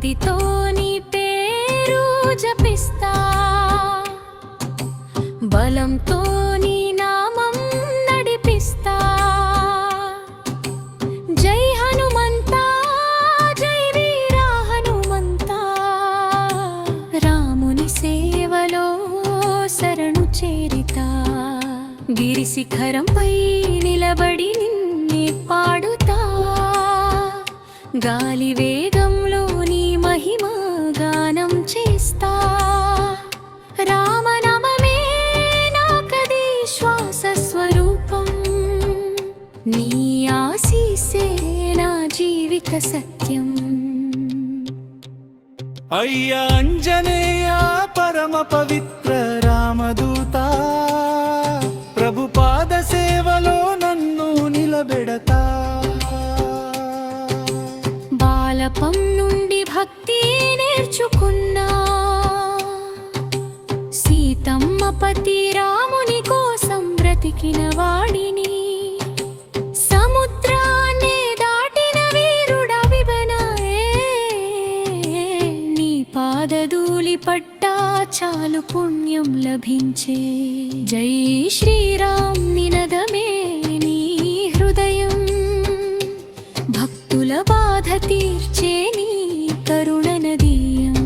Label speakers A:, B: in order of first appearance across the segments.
A: భక్తితో నీ పేరు జపిస్తా, బలంతో నీ నామం నడిపిస్తా. జై హనుమంతా, జై వీర హనుమంతా, రాముని సేవలో శరణు చేరితా. గిరిశిఖరంపై నిలబడి నిన్నే పాడుతా, గాలి వేగంలో నీ మహిమ గానం చేస్తా. రామనామమే నాకది శ్వాస స్వరూపం, నీ ఆశీస్సే నా జీవిత సత్యం.
B: అయ్యా అంజనేయ పరమ పవిత్ర రామదూత, ప్రభు పాద సేవలో నన్ను నిలబెడతా.
A: బాలపం నుండి భక్తి నేర్చుకున్నా, సీతమ్మ పతి రాముని కోసం బ్రతికిన వాడిని. సముద్రాన్ని దాటిన వీరుడా విభనాయే, నీ పాదధూళి పట్టా చాలు పుణ్యం లభించే. జై శ్రీరామ్ నినదమే నీ హృదయం, భక్తుల బాధ తీర్చే నీ కరుణ నదీయం.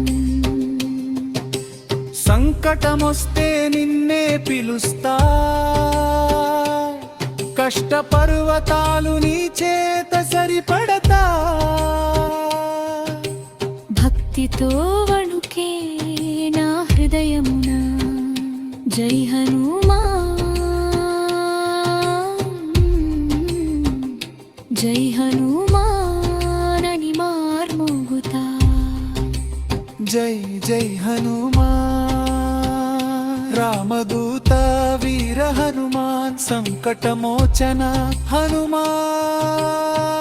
B: సంకటమొస్తే నిన్నే పిలుస్తా, కష్ట పర్వతాలు నీ చేత సరిపడతా.
A: భక్తితో వణుకే నా హృదయమున, జై హనుమాన్, జై హనుమాన్ అని మార్మోగుతా.
B: జై జై హనుమాన్, రామదూత వీర హనుమాన్, సంకటమోచన హనుమాన్.